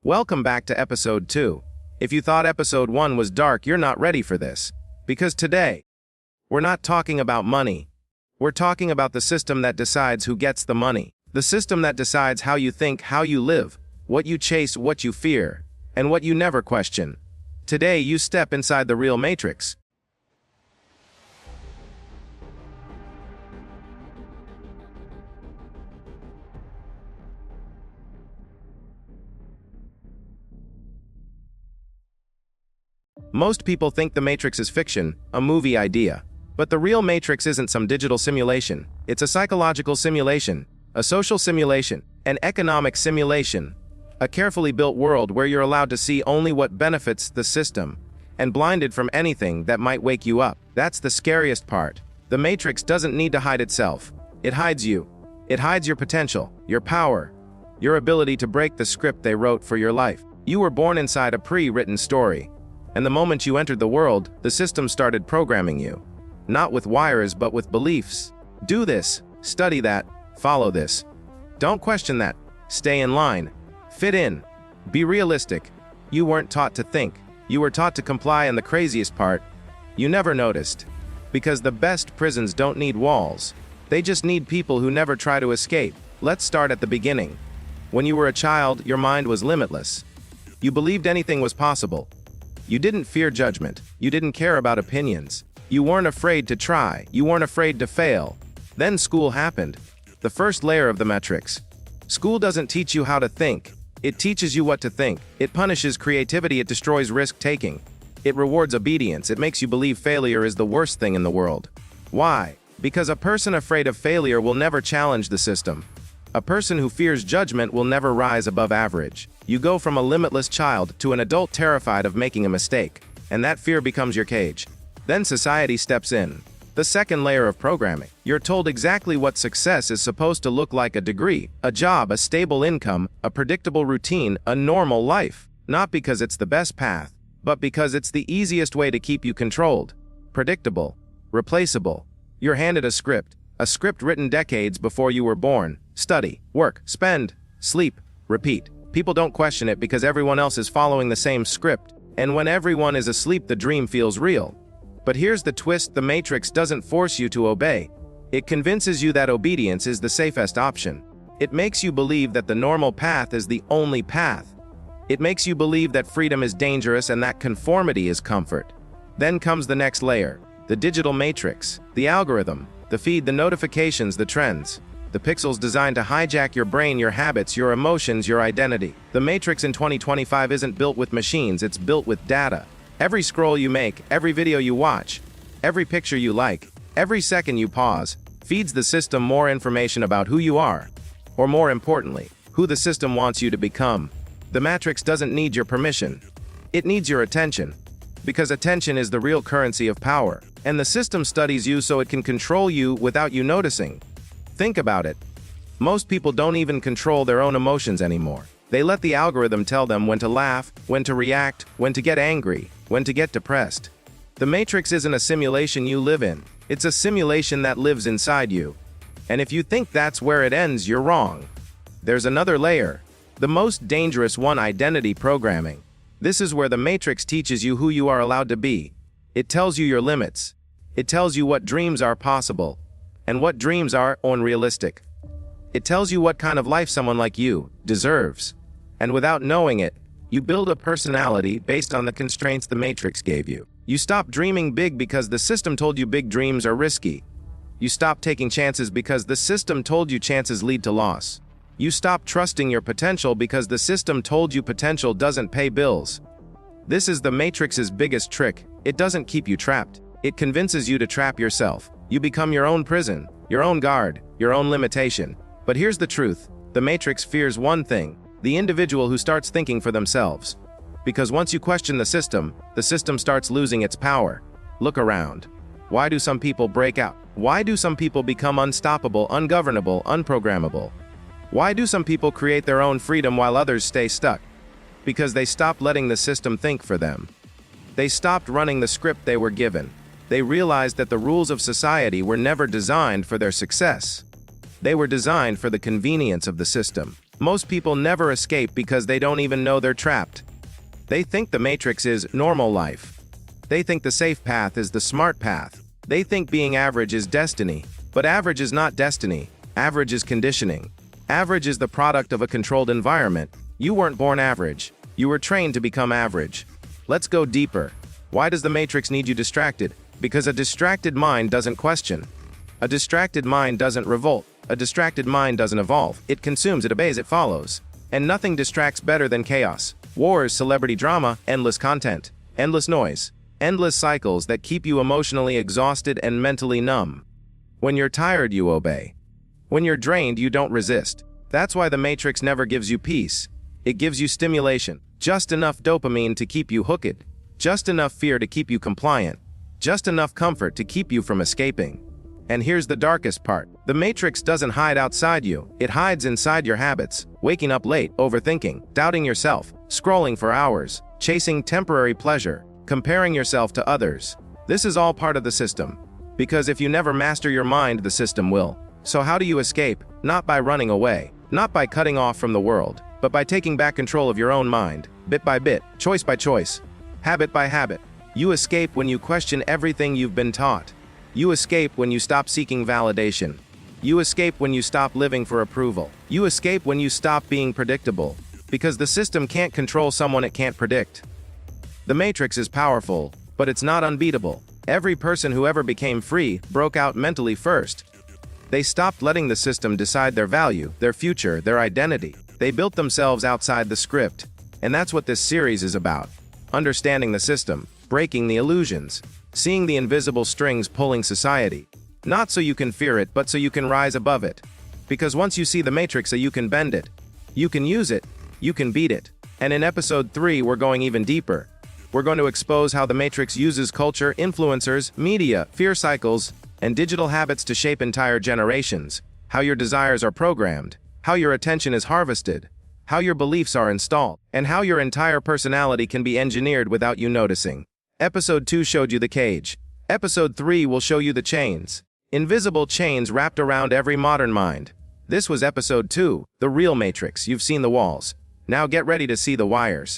Welcome back to episode 2. If you thought episode 1 was dark, you're not ready for this. Because today, we're not talking about money. We're talking about the system that decides who gets the money. The system that decides how you think, how you live, what you chase, what you fear, and what you never question. Today, you step inside the real matrix. Most people think the Matrix is fiction, a movie idea. But the real Matrix isn't some digital simulation. It's a psychological simulation, a social simulation, an economic simulation, a carefully built world where you're allowed to see only what benefits the system, and blinded from anything that might wake you up. That's the scariest part. The Matrix doesn't need to hide itself. It hides you. It hides your potential, your power, your ability to break the script they wrote for your life. You were born inside a pre-written story. And the moment you entered the world, the system started programming you. Not with wires, but with beliefs. Do this, study that, follow this. Don't question that. Stay in line. Fit in. Be realistic. You weren't taught to think. You were taught to comply, and the craziest part, you never noticed. Because the best prisons don't need walls. They just need people who never try to escape. Let's start at the beginning. When you were a child, your mind was limitless. You believed anything was possible. You didn't fear judgment. You didn't care about opinions. You weren't afraid to try. You weren't afraid to fail. Then school happened. The first layer of the Matrix. School doesn't teach you how to think. It teaches you what to think. It punishes creativity. It destroys risk-taking. It rewards obedience. It makes you believe failure is the worst thing in the world. Why? Because a person afraid of failure will never challenge the system. A person who fears judgment will never rise above average. You go from a limitless child to an adult terrified of making a mistake, and that fear becomes your cage. Then society steps in. The second layer of programming. You're told exactly what success is supposed to look like: a degree, a job, a stable income, a predictable routine, a normal life. Not because it's the best path, but because it's the easiest way to keep you controlled. Predictable. Replaceable. You're handed a script written decades before you were born. Study, work, spend, sleep, repeat. People don't question it because everyone else is following the same script, and when everyone is asleep, the dream feels real. But here's the twist: the Matrix doesn't force you to obey. It convinces you that obedience is the safest option. It makes you believe that the normal path is the only path. It makes you believe that freedom is dangerous and that conformity is comfort. Then comes the next layer, the digital matrix, the algorithm, the feed, the notifications, the trends. The pixels designed to hijack your brain, your habits, your emotions, your identity. The Matrix in 2025 isn't built with machines, it's built with data. Every scroll you make, every video you watch, every picture you like, every second you pause, feeds the system more information about who you are. Or more importantly, who the system wants you to become. The Matrix doesn't need your permission. It needs your attention. Because attention is the real currency of power. And the system studies you so it can control you without you noticing. Think about it. Most people don't even control their own emotions anymore. They let the algorithm tell them when to laugh, when to react, when to get angry, when to get depressed. The Matrix isn't a simulation you live in. It's a simulation that lives inside you. And if you think that's where it ends, you're wrong. There's another layer. The most dangerous one: identity programming. This is where the Matrix teaches you who you are allowed to be. It tells you your limits. It tells you what dreams are possible and what dreams are unrealistic. It tells you what kind of life someone like you deserves. And without knowing it, you build a personality based on the constraints the Matrix gave you. You stop dreaming big because the system told you big dreams are risky. You stop taking chances because the system told you chances lead to loss. You stop trusting your potential because the system told you potential doesn't pay bills. This is the Matrix's biggest trick. It doesn't keep you trapped. It convinces you to trap yourself. You become your own prison, your own guard, your own limitation. But here's the truth. The Matrix fears one thing: the individual who starts thinking for themselves. Because once you question the system starts losing its power. Look around. Why do some people break out? Why do some people become unstoppable, ungovernable, unprogrammable? Why do some people create their own freedom while others stay stuck? Because they stopped letting the system think for them. They stopped running the script they were given. They realized that the rules of society were never designed for their success. They were designed for the convenience of the system. Most people never escape because they don't even know they're trapped. They think the Matrix is normal life. They think the safe path is the smart path. They think being average is destiny. But average is not destiny. Average is conditioning. Average is the product of a controlled environment. You weren't born average. You were trained to become average. Let's go deeper. Why does the Matrix need you distracted? Because a distracted mind doesn't question. A distracted mind doesn't revolt. A distracted mind doesn't evolve. It consumes, it obeys, it follows. And nothing distracts better than chaos. Wars, celebrity drama, endless content, endless noise, endless cycles that keep you emotionally exhausted and mentally numb. When you're tired, you obey. When you're drained, you don't resist. That's why the Matrix never gives you peace. It gives you stimulation. Just enough dopamine to keep you hooked. Just enough fear to keep you compliant. Just enough comfort to keep you from escaping. And here's the darkest part. The Matrix doesn't hide outside you. It hides inside your habits. Waking up late, overthinking, doubting yourself, scrolling for hours, chasing temporary pleasure, comparing yourself to others. This is all part of the system. Because if you never master your mind, the system will. So how do you escape? Not by running away. Not by cutting off from the world. But by taking back control of your own mind. Bit by bit, choice by choice, habit by habit. You escape when you question everything you've been taught. You escape when you stop seeking validation. You escape when you stop living for approval. You escape when you stop being predictable. Because the system can't control someone it can't predict. The Matrix is powerful, but it's not unbeatable. Every person who ever became free broke out mentally first. They stopped letting the system decide their value, their future, their identity. They built themselves outside the script. And that's what this series is about. Understanding the system, breaking the illusions, seeing the invisible strings pulling society. Not so you can fear it, but so you can rise above it. Because once you see the Matrix, you can bend it. You can use it. You can beat it. And in episode 3, we're going even deeper. We're going to expose how the Matrix uses culture, influencers, media, fear cycles, and digital habits to shape entire generations. How your desires are programmed. How your attention is harvested. How your beliefs are installed. And how your entire personality can be engineered without you noticing. Episode 2 showed you the cage. Episode 3 will show you the chains. Invisible chains wrapped around every modern mind. This was episode 2, the real Matrix. You've seen the walls. Now get ready to see the wires.